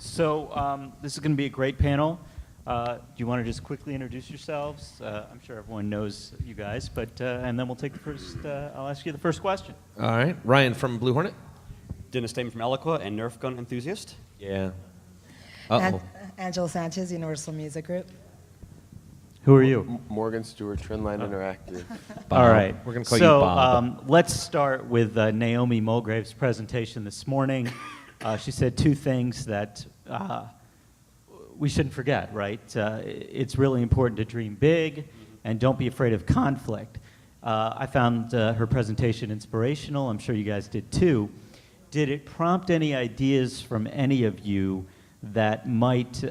So this is going to be a great panel. Do you want to just quickly introduce yourselves? I'm sure everyone knows you guys, but and then we'll take the first. I'll ask you the first question. All right, Ryan from Blue Hornet. Dennis Stamen from Eloqua and Nerf gun enthusiast. Yeah. Angela Sanchez, Universal Music Group. Who are you? Morgan Stewart, Trendline Interactive. All right. We're going to call you Bob. So let's start with Naomi Mulgrave's presentation this morning. She said two things that we shouldn't forget, right? It's really important to dream big and don't be afraid of conflict. I found her presentation inspirational. I'm sure you guys did too. Did it prompt any ideas from any of you that might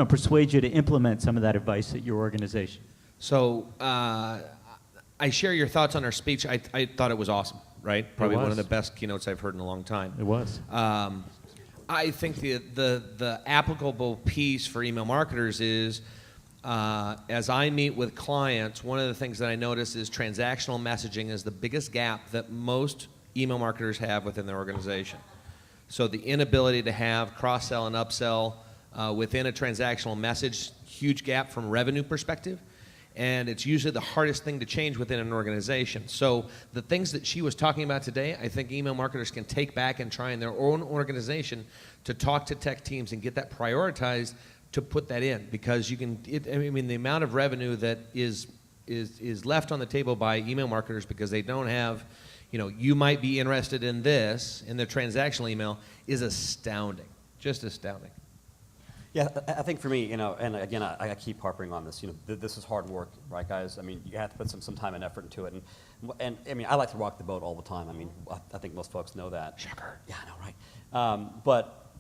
persuade you to implement some of that advice at your organization? So I share your thoughts on her speech. I thought it was awesome, right? Probably one of the best keynotes I've heard in a long time. It was. I think the applicable piece for email marketers is, as I meet with clients, one of the things that I notice is transactional messaging is the biggest gap that most email marketers have within their organization. So the inability to have cross-sell and upsell within a transactional message, huge gap from a revenue perspective, and it's usually the hardest thing to change within an organization. So the things that she was talking about today, I think email marketers can take back and try in their own organization to talk to tech teams and get that prioritized to put that in, because you can, the amount of revenue that is left on the table by email marketers because they don't have, you might be interested in this, in the transactional email, is astounding, just astounding. Yeah, I think for me, and again, I keep harping on this. This is hard work, right, guys? I mean, you have to put some time and effort into it, and I mean, I like to rock the boat all the time. I mean, I think most folks know that. Shocker. Yeah, I know, right? But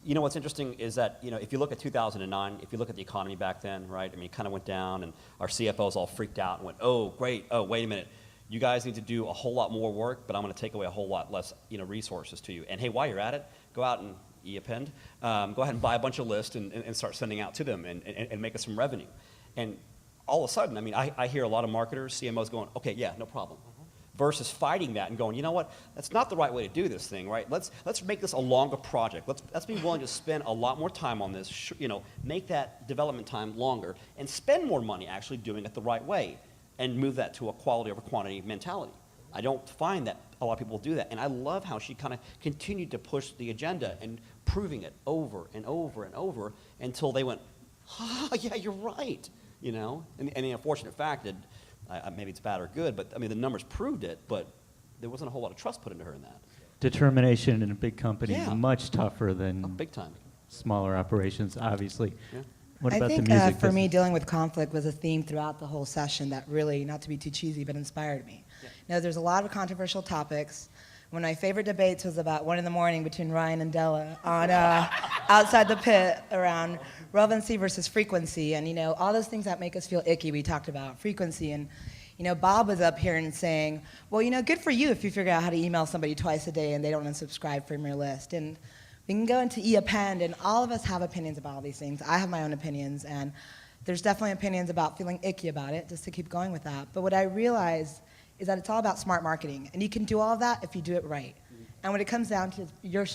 what's interesting is that if you look at 2009, if you look at the economy back then, right? I mean, it kind of went down, and our CFOs all freaked out and went, "Oh, great! Oh, wait a minute." You guys need to do a whole lot more work, but I'm going to take away a whole lot less, resources to you. And hey, while you're at it, go out and append. Go ahead and buy a bunch of lists and start sending out to them and make us some revenue. And all of a sudden, I mean, I hear a lot of marketers, CMOs going, "Okay, yeah, no problem," versus fighting that and going, "You know what? That's not the right way to do this thing, right? Let's make this a longer project. Let's be willing to spend a lot more time on this. Make that development time longer and spend more money actually doing it the right way." And move that to a quality over quantity mentality. I don't find that a lot of people do that. And I love how she kind of continued to push the agenda and proving it over and over and over until they went, yeah, you're right. And the unfortunate fact that maybe it's bad or good, but I mean, the numbers proved it, but there wasn't a whole lot of trust put into her in that. Determination in a big company is much tougher than big time. Smaller operations, obviously. Yeah. What about I think the music for me, business? dealing with conflict was a theme throughout the whole session that really, not to be too cheesy, but inspired me. Yeah. There's a lot of controversial topics. One of my favorite debates was about 1 a.m. between Ryan and Della on outside the pit around relevancy versus frequency, and all those things that make us feel icky. We talked about frequency, and Bob was up here and saying, well, good for you if you figure out how to email somebody twice a day and they don't unsubscribe from your list. And we can go into append, and all of us have opinions about all these things. I have my own opinions, and there's definitely opinions about feeling icky about it, just to keep going with that. But what I realized is that it's all about smart marketing, and you can do all of that if you do it right. And when it comes down to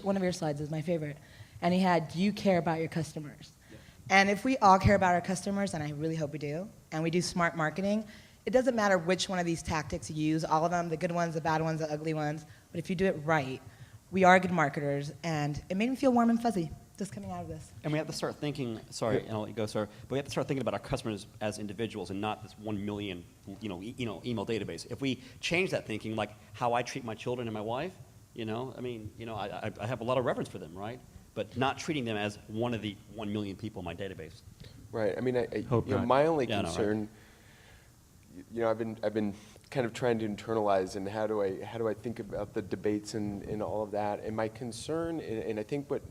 one of your slides is my favorite, and he had, do you care about your customers? Yeah. And if we all care about our customers, and I really hope we do, and we do smart marketing, it doesn't matter which one of these tactics you use, all of them, the good ones, the bad ones, the ugly ones, but if you do it right, we are good marketers, and it made me feel warm and fuzzy just coming out of this. And we have to start thinking, sorry, and I'll let you go, sir, but we have to start thinking about our customers as individuals and not this 1 million, email database. If we change that thinking, like how I treat my children and my wife, I have a lot of reverence for them, right? But not treating them as one of the 1 million people in my database. Right. I mean, my only concern, I've been kind of trying to internalize, and how do I think about the debates and all of that. And my concern, and I think what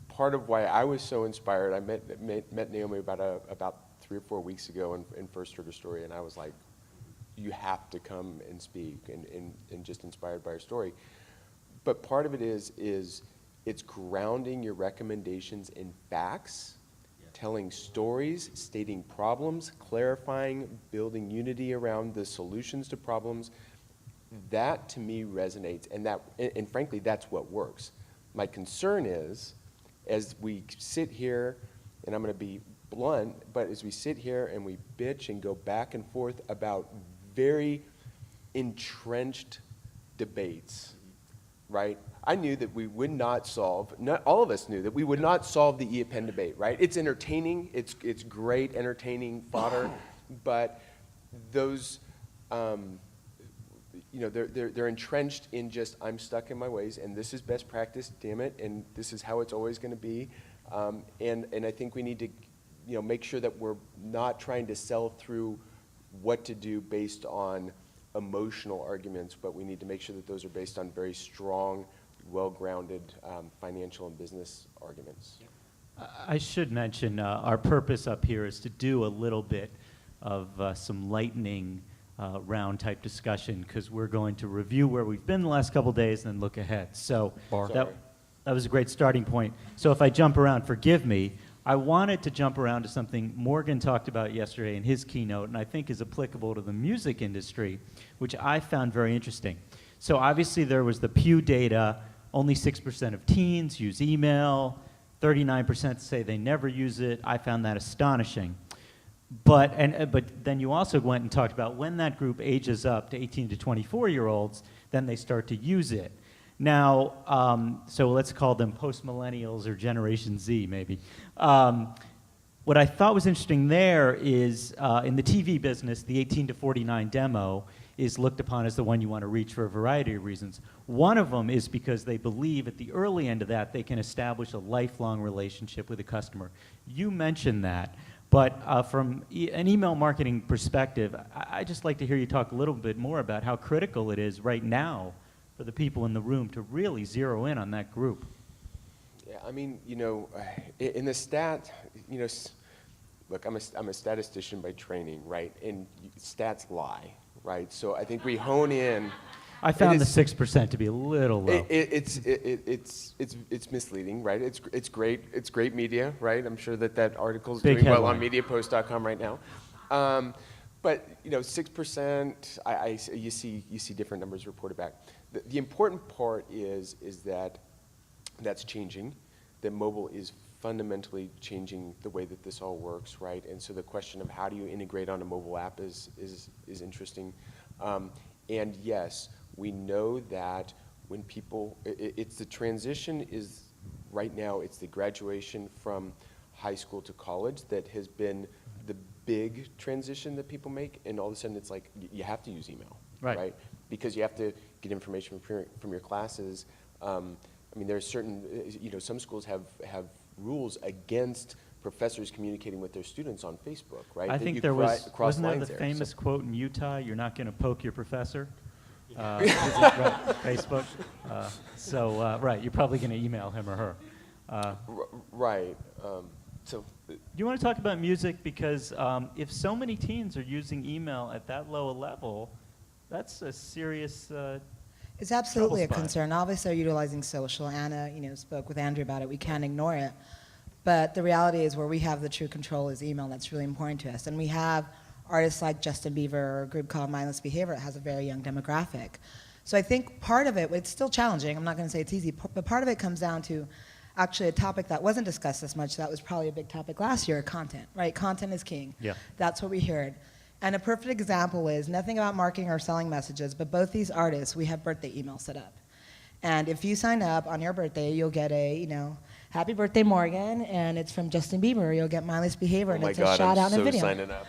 part of why I was so inspired, I met Naomi about 3 or 4 weeks ago and first heard her story, and I was like, you have to come and speak, and just inspired by her story. But part of it is it's grounding your recommendations in facts, telling stories, stating problems, clarifying, building unity around the solutions to problems. That to me resonates, and frankly, that's what works. My concern is, as we sit here, and I'm going to be blunt, but as we sit here and we bitch and go back and forth about very entrenched debates, right? I knew that we would not solve, not all of us knew that we would not solve the e-pen debate, right? It's entertaining, it's great, entertaining fodder, but those, they're entrenched in just, I'm stuck in my ways, and this is best practice, damn it, and this is how it's always going to be. And I think we need to, make sure that we're not trying to sell through what to do based on emotional arguments, but we need to make sure that those are based on very strong, well-grounded financial and business arguments. I should mention our purpose up here is to do a little bit of some lightning round type discussion, because we're going to review where we've been the last couple days and then look ahead. So that was a great starting point. So if I jump around, forgive me. I wanted to jump around to something Morgan talked about yesterday in his keynote, and I think is applicable to the music industry, which I found very interesting. So obviously there was the Pew data, only 6% of teens use email, 39% say they never use it. I found that astonishing. But then you also went and talked about when that group ages up to 18 to 24-year-olds, then they start to use it. Now, so let's call them post-millennials or Generation Z, maybe. What I thought was interesting there is in the TV business, the 18 to 49 demo is looked upon as the one you want to reach for a variety of reasons. One of them is because they believe at the early end of that they can establish a lifelong relationship with a customer. You mentioned that, but from an email marketing perspective, I'd just like to hear you talk a little bit more about how critical it is right now for the people in the room to really zero in on that group. Yeah, I mean, in the stat, look, I'm a statistician by training, right? And stats lie, right? So I think we hone in. I found the 6% to be a little low. It's misleading, right? It's great media, right? I'm sure that article is doing well on MediaPost.com right now. But 6%, you see different numbers reported back. The important part is that that's changing, that mobile is fundamentally changing the way that this all works, right? And so the question of how do you integrate on a mobile app is interesting. And yes, we know that when people, it's the transition is, right now, it's the graduation from high school to college that has been the big transition that people make, and all of a sudden it's like, you have to use email, right? Because you have to get information from your classes. I mean, there's certain, some schools have rules against professors communicating with their students on Facebook, right? I think there wasn't there the famous quote in Utah, you're not going to poke your professor? Right, Facebook. Right, you're probably going to email him or her. Right. Do you want to talk about music? Because if so many teens are using email at that low a level, that's a serious it's absolutely a concern. Obviously, they're utilizing social. Anna, spoke with Andrew about it. We can't ignore it. But the reality is where we have the true control is email. That's really important to us. And we have artists like Justin Bieber or a group called Mindless Behavior that has a very young demographic. So I think part of it, it's still challenging. I'm not going to say it's easy, but part of it comes down to actually a topic that wasn't discussed as much. That was probably a big topic last year, content, right? Content is king. Yeah. That's what we heard. And a perfect example is nothing about marketing or selling messages, but both these artists, we have birthday emails set up. And if you sign up on your birthday, you'll get a, happy birthday, Morgan, and it's from Justin Bieber. You'll get Mindless Behavior, and it's a shout out in a video. Signing up.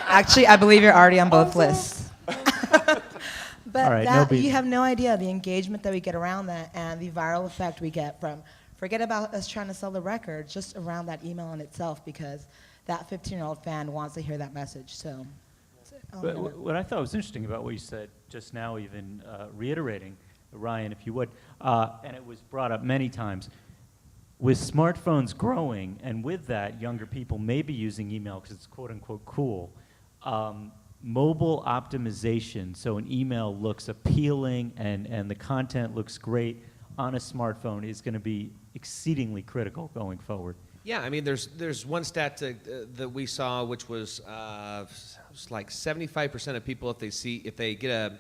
Actually, I believe you're already on both lists. But right, you have no idea the engagement that we get around that and the viral effect we get from, forget about us trying to sell the record, just around that email in itself, because that 15-year-old fan wants to hear that message. So, but what I thought was interesting about what you said just now, even reiterating, Ryan, if you would, and it was brought up many times, with smartphones growing, and with that, younger people may be using email because it's quote-unquote cool, mobile optimization, so an email looks appealing and the content looks great on a smartphone is going to be exceedingly critical going forward. Yeah, I mean, there's one stat that we saw, which was like 75% of people, if they get a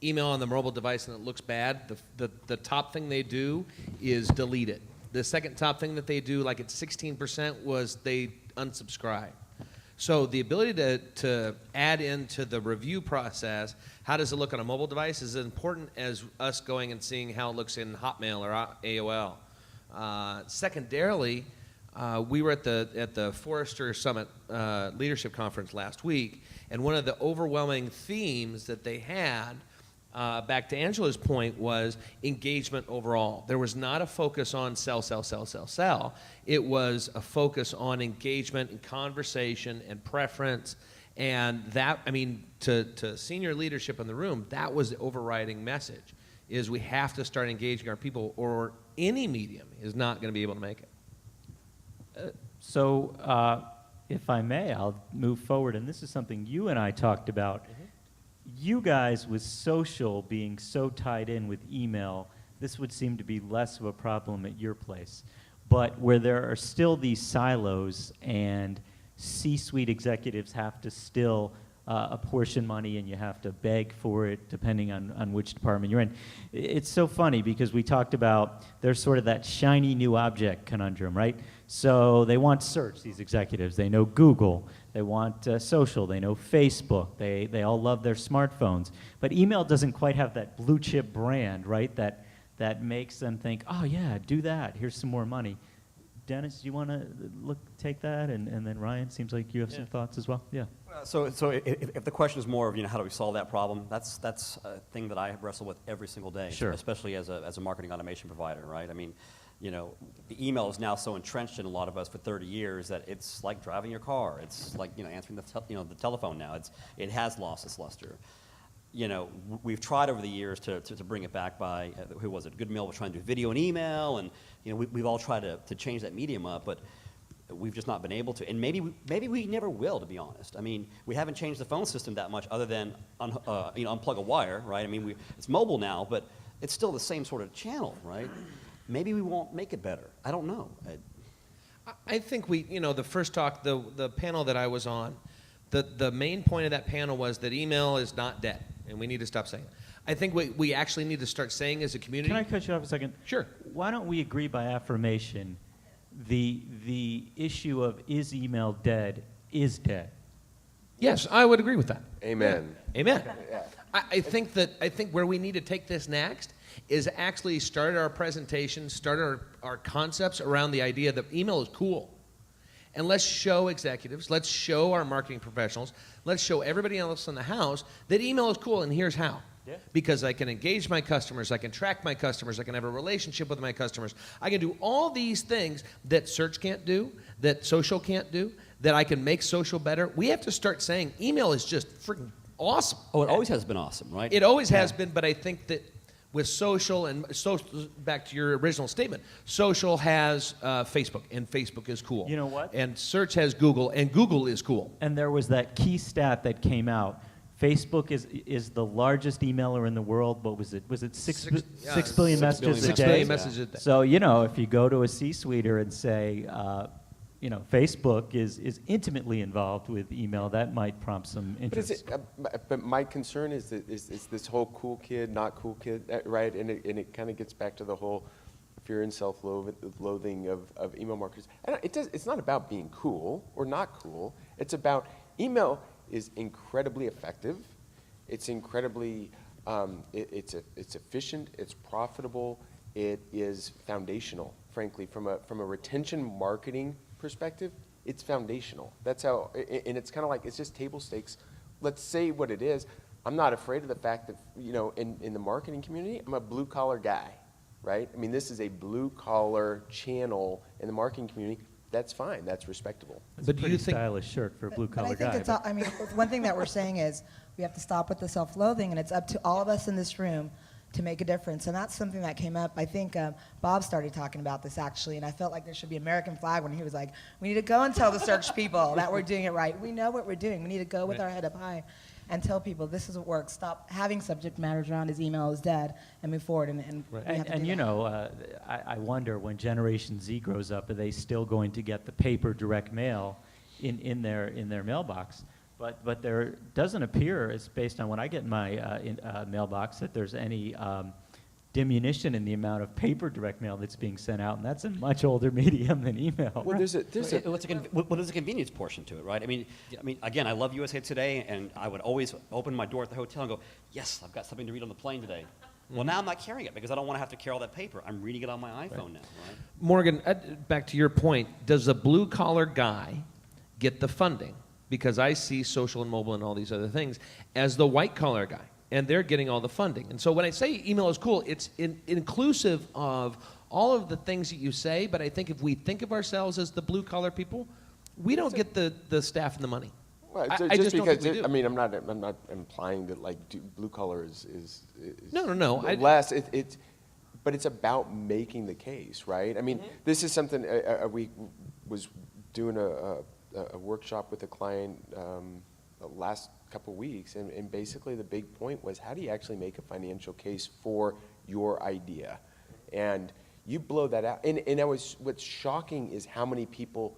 email on the mobile device and it looks bad, the top thing they do is delete it. The second top thing that they do, like at 16%, was they unsubscribe. So the ability to add into the review process, how does it look on a mobile device, is as important as us going and seeing how it looks in Hotmail or AOL. Secondarily, we were at the Forrester Summit Leadership Conference last week, and one of the overwhelming themes that they had, back to Angela's point, was engagement overall. There was not a focus on sell, sell, sell, sell, sell. It was a focus on engagement and conversation and preference. And that, I mean, to senior leadership in the room, that was the overriding message, is we have to start engaging our people, or any medium is not going to be able to make it. If I may, I'll move forward, and this is something you and I talked about. You guys, with social being so tied in with email, this would seem to be less of a problem at your place. But where there are still these silos and C-suite executives have to still apportion money and you have to beg for it depending on which department you're in. It's so funny because we talked about there's sort of that shiny new object conundrum, right? So they want search, these executives. They know Google. They want social. They know Facebook. They all love their smartphones. But email doesn't quite have that blue chip brand, right, that makes them think, oh, yeah, do that. Here's some more money. Dennis, do you want to take that? And then Ryan, seems like you have some thoughts as well. Yeah. So if the question is more of, how do we solve that problem, that's a thing that I wrestle with every single day, Sure. Especially as a marketing automation provider, right? I mean, the email is now so entrenched in a lot of us for 30 years that it's like driving your car. It's like, answering the telephone now. It has lost its luster. We've tried over the years to bring it back by, who was it? Goodmill was trying to do video and email, and we've all tried to change that medium up, but we've just not been able to. And maybe we never will, to be honest. I mean, we haven't changed the phone system that much, other than unplug a wire, right? I mean, it's mobile now, but it's still the same sort of channel, right? Maybe we won't make it better. I don't know. I think the first talk, the panel that I was on, the main point of that panel was that email is not dead, and we need to stop saying it. I think we actually need to start saying as a community. Can I cut you off a second? Sure. Why don't we agree by affirmation the issue of is email dead is dead? Yes, I would agree with that. Amen. Amen. Yeah. I think where we need to take this next is actually start our presentation, start our concepts around the idea that email is cool. And let's show executives, let's show our marketing professionals, let's show everybody else in the house that email is cool, and here's how. Yeah. Because I can engage my customers, I can track my customers, I can have a relationship with my customers. I can do all these things that search can't do, that social can't do, that I can make social better. We have to start saying email is just freaking awesome. Oh, it always has been awesome, right? It always has been, but I think that with social, and back to your original statement, social has Facebook, and Facebook is cool. You know what? And search has Google, and Google is cool. And there was that key stat that came out. Facebook is the largest emailer in the world. What was it? Was it 6 billion messages a day? 6 billion messages a day. So, if you go to a C-suiter and say, Facebook is intimately involved with email, that might prompt some interest. But my concern is that is this whole cool kid, not cool kid, right? And it kind of gets back to the whole fear and self-loathing of email marketers. And it's not about being cool or not cool. It's about email is incredibly effective. It's incredibly, it's efficient. It's profitable. It is foundational, frankly, from a retention marketing perspective. It's foundational. That's how, and it's kind of like, it's just table stakes. Let's say what it is. I'm not afraid of the fact that, in the marketing community, I'm a blue collar guy, right? I mean, this is a blue collar channel in the marketing community. That's fine. That's respectable. It's a pretty stylish shirt for a blue collar guy. One thing that we're saying is we have to stop with the self-loathing, and it's up to all of us in this room to make a difference. And that's something that came up. I think Bob started talking about this, actually, and I felt like there should be an American flag when he was like, we need to go and tell the search people that we're doing it right. We know what we're doing. We need to go with our head up high and tell people this is what works. Stop having subject matters around his email is dead and move forward. And we have to do that. I wonder when Generation Z grows up, are they still going to get the paper direct mail in their mailbox? But there doesn't appear, it's based on what I get in my mailbox, that there's any diminution in the amount of paper direct mail that's being sent out, and that's a much older medium than email. Well, there's a There's a convenience portion to it, right? I mean, again, I love USA Today, and I would always open my door at the hotel and go, yes, I've got something to read on the plane today. Well, now I'm not carrying it because I don't want to have to carry all that paper. I'm reading it on my iPhone now, right? Morgan, back to your point, does a blue-collar guy get the funding? Because I see social and mobile and all these other things as the white-collar guy, and they're getting all the funding. And so when I say email is cool, it's inclusive of all of the things that you say, but I think if we think of ourselves as the blue-collar people, we don't get the staff and the money. Well, I just don't think we do. I mean, I'm not implying that like blue collar is No. less. But it's about making the case, right? I mean, this is something we was doing a workshop with a client the last couple of weeks, and basically the big point was, how do you actually make a financial case for your idea? And you blow that out. And what's shocking is how many people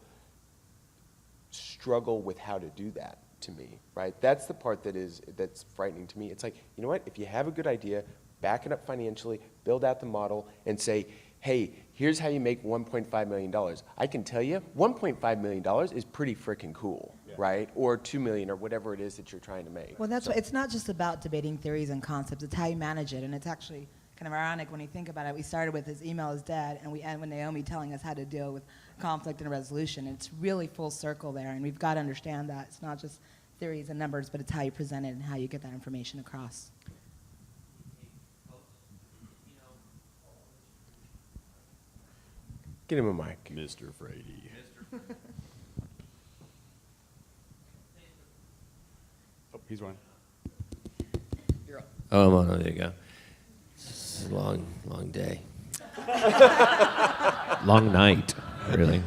struggle with how to do that, to me, right? That's the part that's frightening to me. It's like, you know what, if you have a good idea, back it up financially, build out the model, and say, hey, here's how you make $1.5 million. I can tell you, $1.5 million is pretty freaking cool, right? Or $2 million, or whatever it is that you're trying to make. Well, that's why it's not just about debating theories and concepts, it's how you manage it, and it's actually kind of ironic when you think about it. We started with his email is dead, and we end with Naomi telling us how to deal with conflict and resolution. It's really full circle there, and we've got to understand that. It's not just theories and numbers, but it's how you present it and how you get that information across. Get him a mic. Mr. Frady. Oh, he's running. Oh, there you go. It's a long day. Long night, really.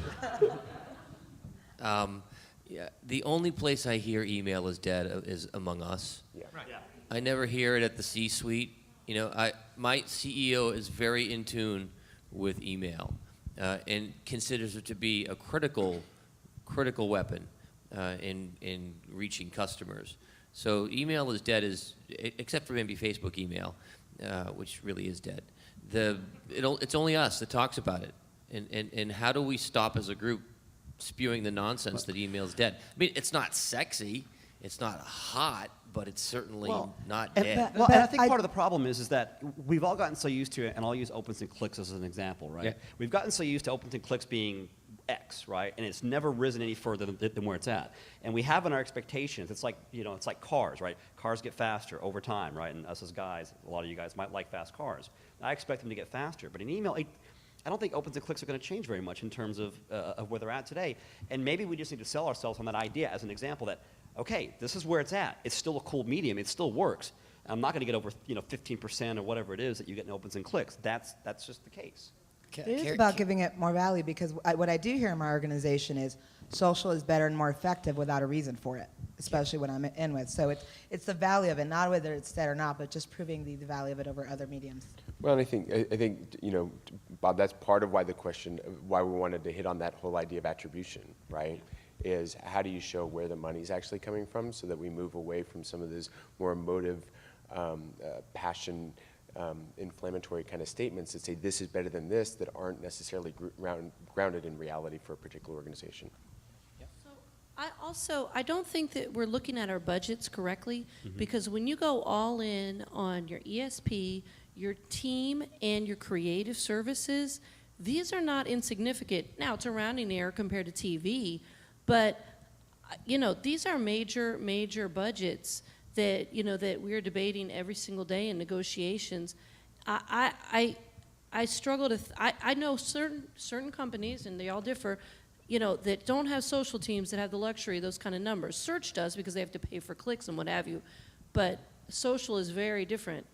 Yeah, the only place I hear email is dead is among us. Yeah. Right. Yeah. I never hear it at the C-suite. You know, my CEO is very in tune with email and considers it to be a critical weapon in reaching customers. So email is dead, except for maybe Facebook email, which really is dead. It's only us that talks about it. And how do we stop as a group spewing the nonsense that email's dead? I mean, it's not sexy, it's not hot, but it's certainly not dead. And I think part of the problem is that we've all gotten so used to it, and I'll use opens and clicks as an example, right? Yeah. We've gotten so used to opens and clicks being X, right? And it's never risen any further than where it's at. And we have in our expectations, it's like, it's like cars, right? Cars get faster over time, right? And us as guys, a lot of you guys might like fast cars. I expect them to get faster, but in email, I don't think opens and clicks are going to change very much in terms of where they're at today. And maybe we just need to sell ourselves on that idea as an example that, okay, this is where it's at. It's still a cool medium. It still works. I'm not going to get over 15% or whatever it is that you get in opens and clicks. That's just the case. It is about giving it more value, because what I do hear in my organization is social is better and more effective without a reason for it, especially when I'm in with. So it's the value of it, not whether it's dead or not, but just proving the value of it over other mediums. Well, and I think Bob, that's part of why why we wanted to hit on that whole idea of attribution, right? Is how do you show where the money's actually coming from, so that we move away from some of those more emotive, passion, inflammatory kind of statements that say this is better than this, that aren't necessarily grounded in reality for a particular organization. So I don't think that we're looking at our budgets correctly, because when you go all in on your ESP, your team, and your creative services, these are not insignificant. Now, it's a rounding error compared to TV, but these are major budgets that that we're debating every single day in negotiations. I struggle to. I know certain companies, and they all differ, that don't have social teams that have the luxury of those kind of numbers. Search does, because they have to pay for clicks and what have you, but social is very different.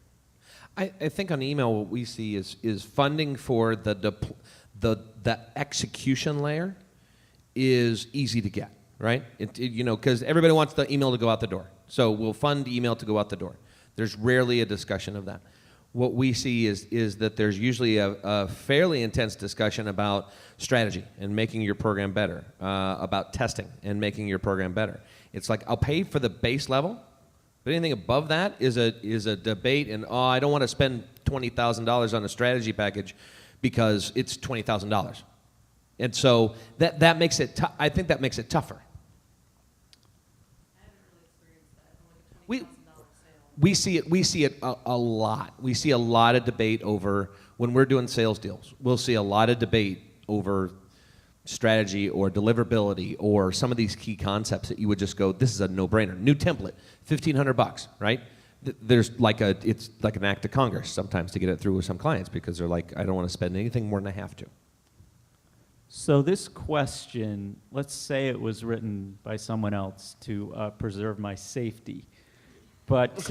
I think on email what we see is funding for the execution layer is easy to get, right? Because everybody wants the email to go out the door. So we'll fund email to go out the door. There's rarely a discussion of that. what we see is that there's usually a fairly intense discussion about strategy and making your program better, about testing and making your program better. It's like, I'll pay for the base level, but anything above that is a debate, and I don't want to spend $20,000 on a strategy package because it's $20,000. And so that makes it, I think that makes it tougher. We see it a lot. We see a lot of debate over, when we're doing sales deals, we'll see a lot of debate over strategy or deliverability or some of these key concepts that you would just go, this is a no-brainer. New template, $1,500, right? There's it's like an act of Congress sometimes to get it through with some clients because they're like, I don't want to spend anything more than I have to. So this question, let's say it was written by someone else to preserve my safety. But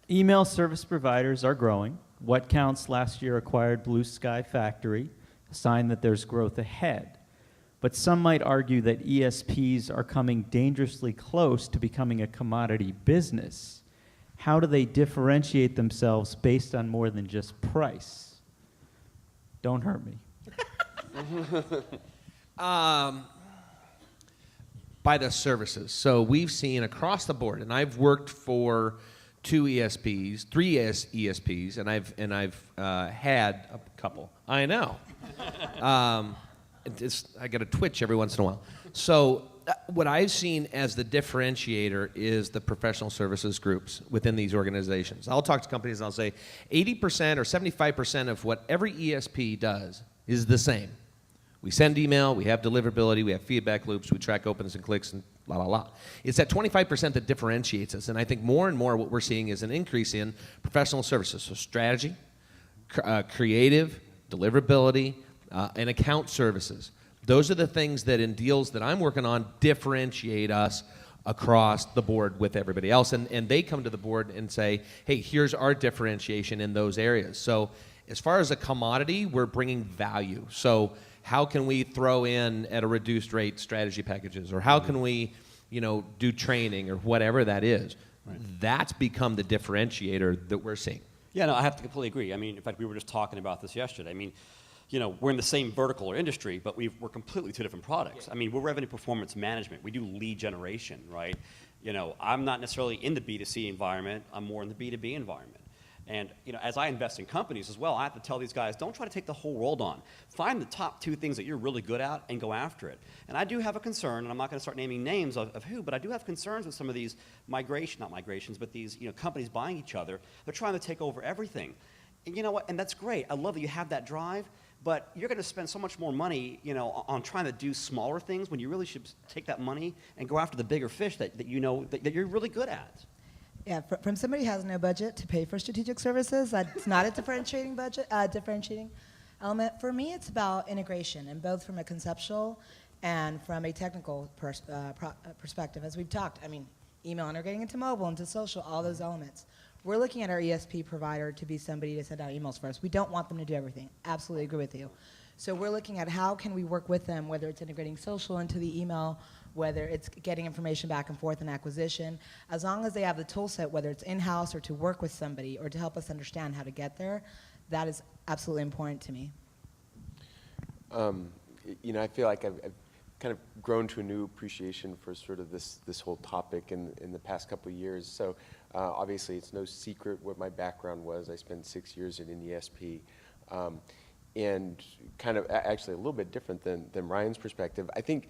email service providers are growing. What Counts last year acquired Blue Sky Factory, a sign that there's growth ahead. But some might argue that ESPs are coming dangerously close to becoming a commodity business. How do they differentiate themselves based on more than just price? Don't hurt me. By the services. So we've seen across the board, and I've worked for 2 ESPs, 3 ESPs, and I've had a couple. I know. I get a twitch every once in a while. So what I've seen as the differentiator is the professional services groups within these organizations. I'll talk to companies and I'll say 80% or 75% of what every ESP does is the same. We send email, we have deliverability, we have feedback loops, we track opens and clicks, and la, la, la. It's that 25% that differentiates us, and I think more and more what we're seeing is an increase in professional services. So strategy, creative, deliverability, and account services. Those are the things that in deals that I'm working on differentiate us across the board with everybody else, and they come to the board and say, hey, here's our differentiation in those areas. So as far as a commodity, we're bringing value. So how can we throw in at a reduced rate strategy packages, or how can we, do training or whatever that is? Right. That's become the differentiator that we're seeing. Yeah, no, I have to completely agree. I mean, in fact, we were just talking about this yesterday. I mean, we're in the same vertical or industry, but we're completely 2 different products. Yeah. I mean, we're revenue performance management. We do lead generation, right? I'm not necessarily in the B2C environment. I'm more in the B2B environment. And as I invest in companies as well, I have to tell these guys, don't try to take the whole world on. Find the top 2 things that you're really good at and go after it. And I do have a concern, and I'm not going to start naming names of who, but I do have concerns with some of these these companies buying each other. They're trying to take over everything. And you know what? And that's great. I love that you have that drive. But you're going to spend so much more money, on trying to do smaller things when you really should take that money and go after the bigger fish that you're really good at. Yeah, from somebody who has no budget to pay for strategic services, that's not a differentiating element. For me, it's about integration, and both from a conceptual and from a technical perspective. As we've talked, I mean, email integrating into mobile, into social, all those elements. We're looking at our ESP provider to be somebody to send out emails for us. We don't want them to do everything. Absolutely agree with you. So we're looking at how can we work with them, whether it's integrating social into the email, whether it's getting information back and forth and acquisition. As long as they have the tool set, whether it's in-house or to work with somebody or to help us understand how to get there, that is absolutely important to me. I feel like I've kind of grown to a new appreciation for sort of this whole topic in the past couple of years. So obviously it's no secret what my background was. I spent 6 years at an ESP. And kind of actually a little bit different than Ryan's perspective. I think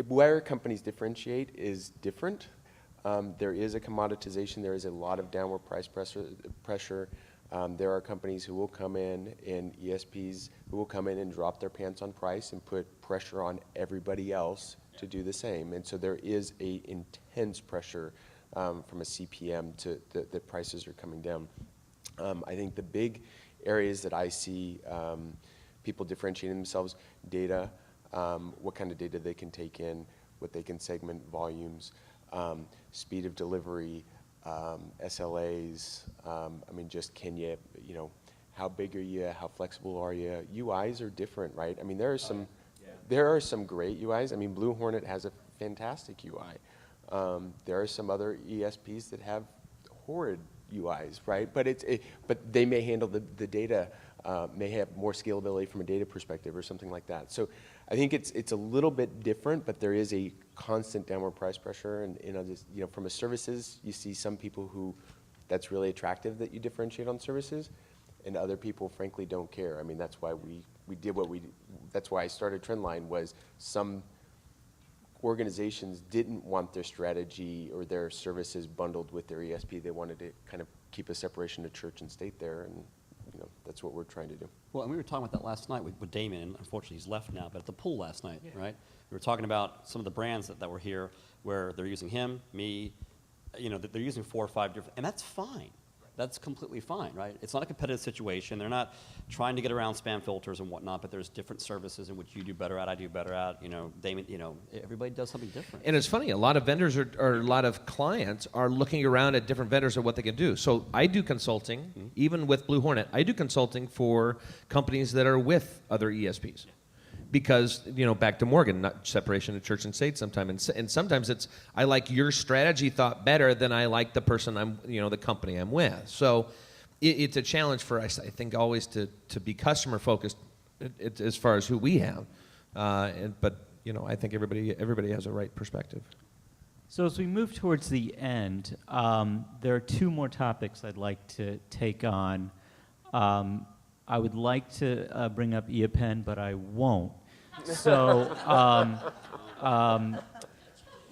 where companies differentiate is different. There is a commoditization. There is a lot of downward price pressure. There are companies who will come in, and ESPs who will come in and drop their pants on price and put pressure on everybody else to do the same. And so there is a intense pressure from a CPM that prices are coming down. I think the big areas that I see people differentiating themselves, data, what kind of data they can take in, what they can segment volumes, speed of delivery, SLAs, how big are you, how flexible are you? UIs are different, right? I mean, there are some great UIs. I mean, Blue Hornet has a fantastic UI. There are some other ESPs that have horrid UIs, right? But they may handle the data, may have more scalability from a data perspective or something like that. So I think it's a little bit different, but there is a constant downward price pressure. And from a services, you see some people who that's really attractive that you differentiate on services, and other people frankly don't care. I mean, that's why we did what we. That's why I started Trendline. Was some organizations didn't want their strategy or their services bundled with their ESP. They wanted to kind of keep a separation of church and state there, and that's what we're trying to do. Well, and we were talking about that last night with Damon, and unfortunately he's left now, but at the pool last night, right? We were talking about some of the brands that were here where they're using him, me, that they're using 4 or 5 different, and that's fine. That's completely fine, right? It's not a competitive situation. They're not trying to get around spam filters and whatnot, but there's different services in which you do better at, I do better at. Damon, everybody does something different. And it's funny, a lot of vendors or a lot of clients are looking around at different vendors and what they can do. So I do consulting, even with Blue Hornet. I do consulting for companies that are with other ESPs. Because, back to Morgan, not separation of church and state sometimes. And sometimes it's, I like your strategy thought better than I like the person the company I'm with. So it's a challenge for us, I think, always to be customer focused as far as who we have. But I think everybody has a right perspective. So as we move towards the end, there are 2 more topics I'd like to take on. I would like to bring up EAPEN, but I won't. So,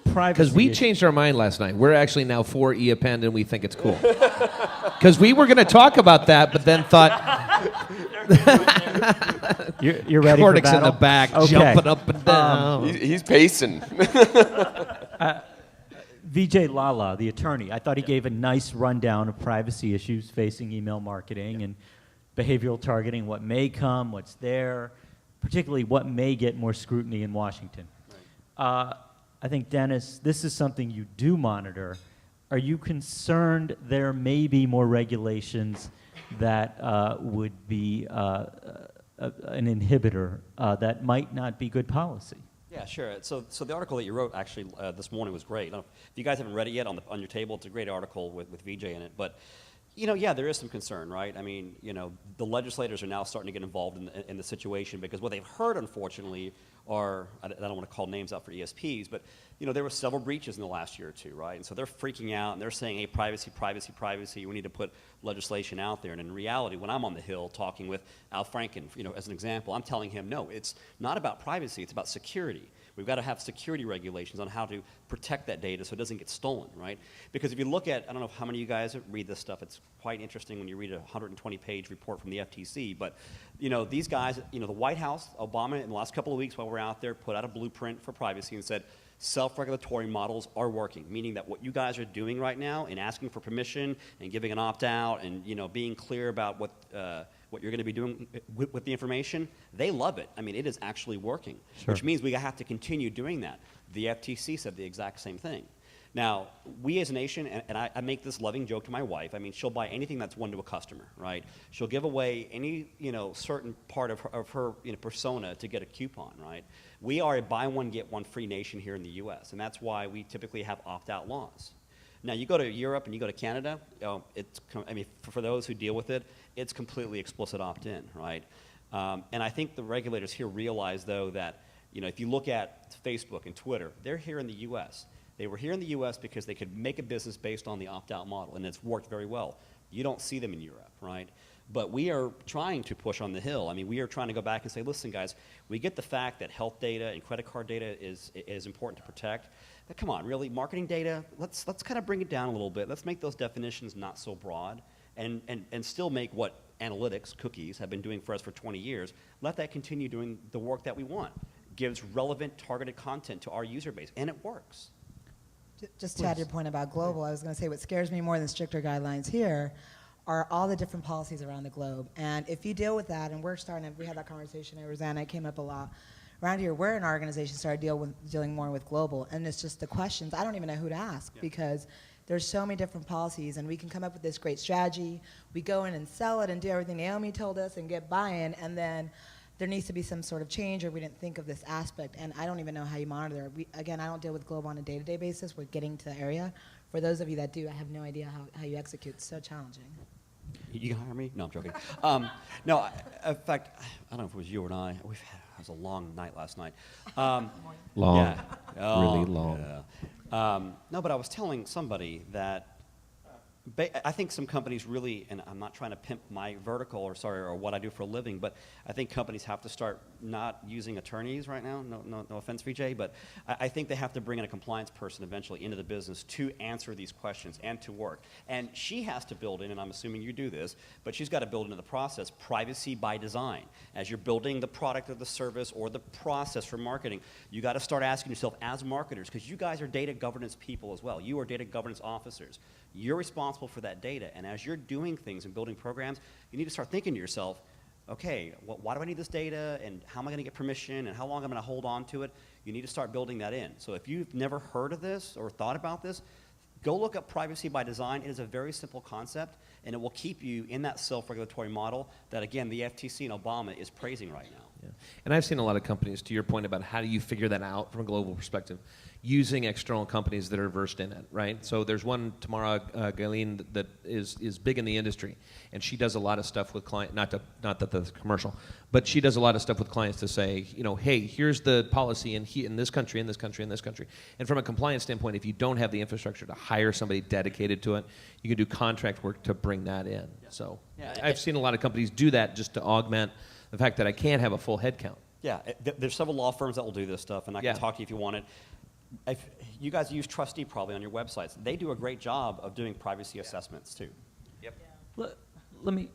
privacy. Because we changed our mind last night. We're actually now for EAPEN, and we think it's cool. Because we were going to talk about that, but then thought... You're ready for Cortic's battle? in the back, Okay. jumping up and down. He's pacing. Vijay Lala, the attorney, I thought he gave a nice rundown of privacy issues facing email marketing and behavioral targeting, what may come, what's there, particularly what may get more scrutiny in Washington. Right. I think, Dennis, this is something you do monitor. Are you concerned there may be more regulations that would be an inhibitor that might not be good policy? Yeah, sure. So the article that you wrote actually this morning was great. If you guys haven't read it yet, on your table, it's a great article with Vijay in it. But there is some concern, right? I mean, the legislators are now starting to get involved in the situation because what they've heard, unfortunately, are, I don't want to call names out for ESPs, but, there were several breaches in the last year or 2, right? And so they're freaking out, and they're saying, hey, privacy, privacy, privacy, we need to put legislation out there. And in reality, when I'm on the Hill talking with Al Franken, as an example, I'm telling him, no, it's not about privacy, it's about security. We've got to have security regulations on how to protect that data so it doesn't get stolen, right? Because if you look at, I don't know how many of you guys read this stuff, it's quite interesting when you read a 120-page report from the FTC, but these guys, the White House, Obama, in the last couple of weeks while we're out there, put out a blueprint for privacy and said, self-regulatory models are working, meaning that what you guys are doing right now in asking for permission and giving an opt-out and being clear about what you're going to be doing with the information, they love it. I mean, it is actually working, which means we have to continue doing that. The FTC said the exact same thing. Now, we as a nation, and I make this loving joke to my wife, I mean, she'll buy anything that's one to a customer, right? She'll give away any, certain part of her persona to get a coupon, right? We are a buy one, get one free nation here in the U.S., and that's why we typically have opt-out laws. Now, you go to Europe and you go to Canada, for those who deal with it, it's completely explicit opt-in, right? And I think the regulators here realize, though, that, if you look at Facebook and Twitter, they're here in the U.S. They were here in the U.S. because they could make a business based on the opt-out model, and it's worked very well. You don't see them in Europe, right? But we are trying to push on the Hill. I mean, we are trying to go back and say, listen, guys, we get the fact that health data and credit card data is important to protect. But come on, really, marketing data, let's kind of bring it down a little bit. Let's make those definitions not so broad and still make what analytics, cookies, have been doing for us for 20 years. Let that continue doing the work that we want. Gives relevant, targeted content to our user base, and it works. Just to add your point about global, I was going to say what scares me more than stricter guidelines here are all the different policies around the globe. And if you deal with that, and we had that conversation at Rosanna, it came up a lot. Around here, we're an organization started dealing more with global, and it's just the questions, I don't even know who to ask because there's so many different policies, and we can come up with this great strategy. We go in and sell it and do everything Naomi told us and get buy-in, and then there needs to be some sort of change, or we didn't think of this aspect, and I don't even know how you monitor it. Again, I don't deal with global on a day-to-day basis. We're getting to the area for those of you that do, I have no idea how you execute. It's so challenging. You can hire me? No, I'm joking. In fact, I don't know if it was you or I. It was a long night last night. Long. Yeah. Really long. Yeah. No, but I was telling somebody that I think some companies really, and I'm not trying to pimp my vertical or what I do for a living, but I think companies have to start not using attorneys right now. No offense, VJ, but I think they have to bring in a compliance person eventually into the business to answer these questions and to work. And she has to build in, and I'm assuming you do this, but she's got to build into the process privacy by design. As you're building the product or the service or the process for marketing, you got to start asking yourself as marketers, because you guys are data governance people as well. You are data governance officers. You're responsible for that data, and as you're doing things and building programs, you need to start thinking to yourself, okay, why do I need this data, and how am I going to get permission, and how long am I going to hold on to it? You need to start building that in. So if you've never heard of this or thought about this, go look up privacy by design. It is a very simple concept, and it will keep you in that self-regulatory model that, again, the FTC and Obama is praising right now. Yeah. And I've seen a lot of companies, to your point about how do you figure that out from a global perspective, using external companies that are versed in it, right? So there's one, Tamara Galeen, that is big in the industry, and she does a lot of stuff with clients, not that that's commercial, but she does a lot of stuff with clients to say, hey, here's the policy in this country, in this country, in this country. And from a compliance standpoint, if you don't have the infrastructure to hire somebody dedicated to it, you can do contract work to bring that in. So I've seen a lot of companies do that just to augment the fact that I can't have a full head count. Yeah, there's several law firms that will do this stuff, and I can talk to you if you want it. If you guys use Trustee probably on your websites. They do a great job of doing privacy assessments too. Yep. Let me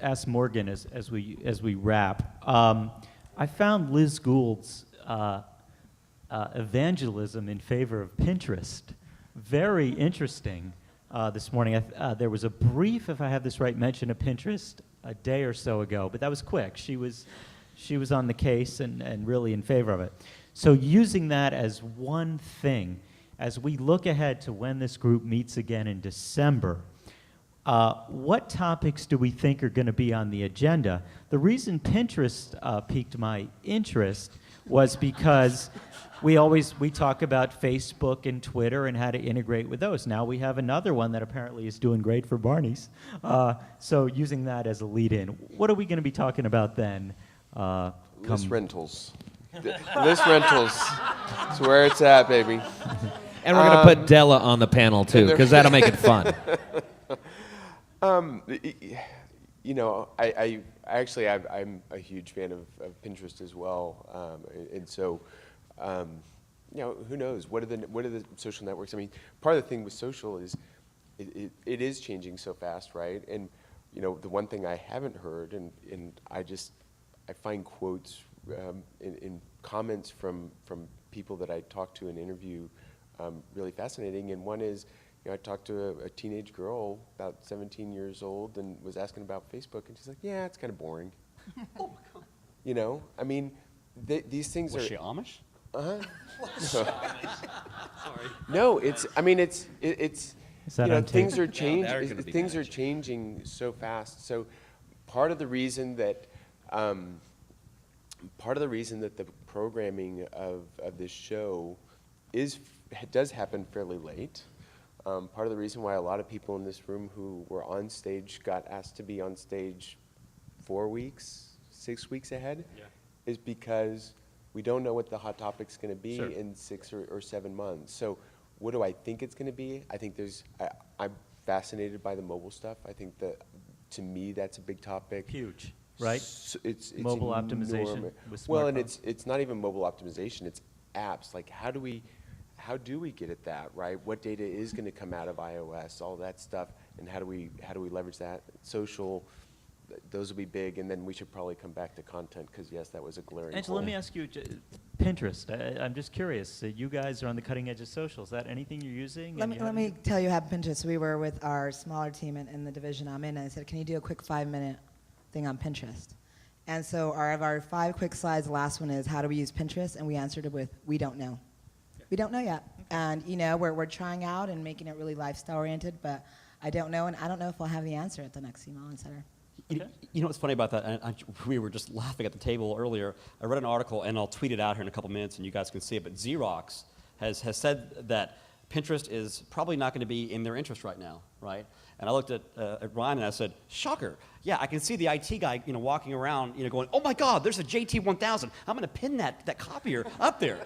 ask Morgan as we wrap. I found Liz Gould's evangelism in favor of Pinterest very interesting this morning. There was a brief, if I have this right, mention of Pinterest a day or so ago, but that was quick. She was on the case and really in favor of it. So using that as one thing, as we look ahead to when this group meets again in December, what topics do we think are going to be on the agenda? The reason Pinterest piqued my interest was because we talk about Facebook and Twitter and how to integrate with those. Now we have another one that apparently is doing great for Barney's. So using that as a lead-in, what are we going to be talking about then? List rentals. List rentals. That's where it's at, baby. And we're going to put Della on the panel too, because that'll make it fun. I'm a huge fan of Pinterest as well, and so who knows? What are the social networks? I mean, part of the thing with social is it is changing so fast, right? And the one thing I haven't heard, and I find quotes in comments from people that I talk to and interview really fascinating. And one is, I talked to a teenage girl about 17 years old and was asking about Facebook, and she's like, "Yeah, it's kind of boring." Oh my God. I mean, these things Was are. she Amish? Sorry. No, it's things are changing. Things are changing so fast. So part of the reason that the programming of this show does happen fairly late. Part of the reason why a lot of people in this room who were on stage got asked to be on stage 4 weeks, 6 weeks ahead, is because we don't know what the hot topic's going to be in 6 or 7 months. So what do I think it's going to be? I think I'm fascinated by the mobile stuff. I think that, to me, that's a big topic. Huge, right? It's mobile enormous. optimization with Well, and smartphones. it's not even mobile optimization. It's apps. Like, how do we get at that, right? What data is going to come out of iOS, all that stuff, and how do we leverage that? Social, those will be big, and then we should probably come back to content, because yes, that was a glaring Angela, let me ask you, Pinterest. I'm just curious. You guys are on the cutting edge of social. Is that anything you're using? Let me tell you how Pinterest. We were with our smaller team in the division I'm in, and I said, "Can you do a quick 5-minute thing on Pinterest?" And so our 5 quick slides, the last one is, how do we use Pinterest? And we answered it with, we don't know. We don't know yet. And we're trying out and making it really lifestyle oriented, but I don't know, and I don't know if I'll have the answer at the next email center. You know what's funny about that? And we were just laughing at the table earlier. I read an article, and I'll tweet it out here in a couple minutes, and you guys can see it. But Xerox has said that Pinterest is probably not going to be in their interest right now, right? And I looked at Ryan and I said, shocker. Yeah, I can see the IT guy, walking around, going, oh my God, there's a JT1000. I'm going to pin that copier up there.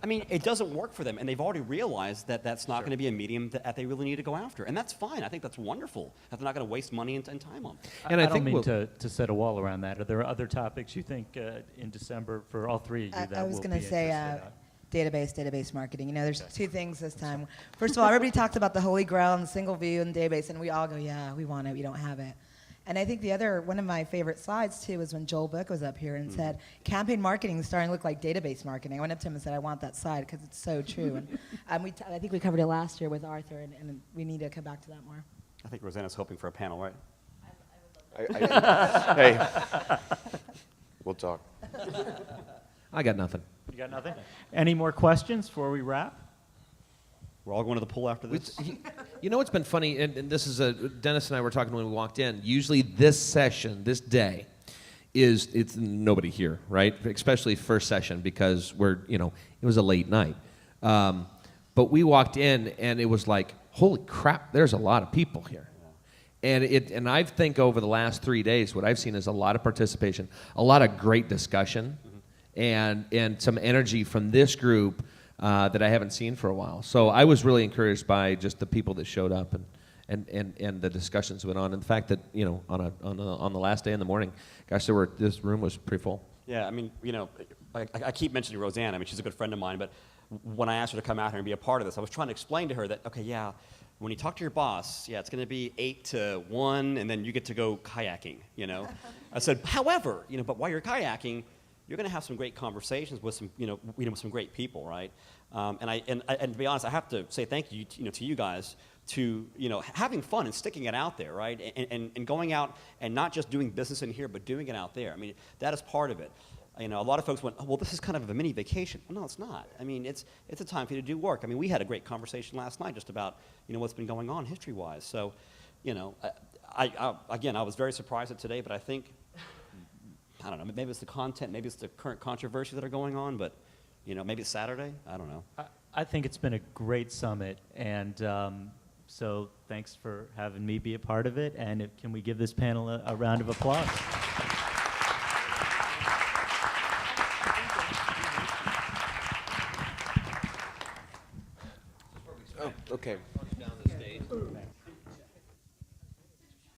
I mean, it doesn't work for them, and they've already realized that that's not going to be a medium that they really need to go after, and that's fine. I think that's wonderful that they're not going to waste money and time on. And I don't mean to set a wall around that. Are there other topics you think in December for all three of you that I was will going be to say database marketing. There's two things this time. First of all, everybody talks about the holy grail and single view and database, and we all go, yeah, we want it, we don't have it. And I think one of my favorite slides too was when Joel Book was up here and said, campaign marketing is starting to look like database marketing. I went up to him and said, I want that slide because it's so true. And I think we covered it last year with Arthur, and we need to come back to that more. I think Rosanna's hoping for a panel, right? Hey, we'll talk. I got nothing. You got nothing? Any more questions before we wrap? We're all going to the pool after this? You know what's been funny, and this is Dennis and I were talking when we walked in. Usually this session, this day, it's nobody here, right? Especially first session because it was a late night. But we walked in and it was like, holy crap, there's a lot of people here. And I think over the last 3 days, what I've seen is a lot of participation, a lot of great discussion, and some energy from this group that I haven't seen for a while. So I was really encouraged by just the people that showed up and the discussions went on, and the fact that on the last day in the morning, gosh, this room was pretty full. Yeah, I mean, I keep mentioning Roseanne. I mean, she's a good friend of mine, but when I asked her to come out here and be a part of this, I was trying to explain to her that, okay, yeah, when you talk to your boss, yeah, it's going to be 8 to 1, and then you get to go kayaking, I said, however, but while you're kayaking, you're going to have some great conversations with some, with some great people, right? And to be honest, I have to say thank you, to you guys to, having fun and sticking it out there, right? And going out and not just doing business in here, but doing it out there. I mean, that is part of it. A lot of folks went, oh, well, this is kind of a mini vacation. Well, no, it's not. I mean, it's a time for you to do work. I mean, we had a great conversation last night just about, what's been going on history-wise. So, again, I was very surprised at today, but I think, I don't know, maybe it's the content, maybe it's the current controversies that are going on, but, maybe it's Saturday. I don't know. I think it's been a great summit, and so thanks for having me be a part of it, and can we give this panel a round of applause? Oh, okay. Down the stage.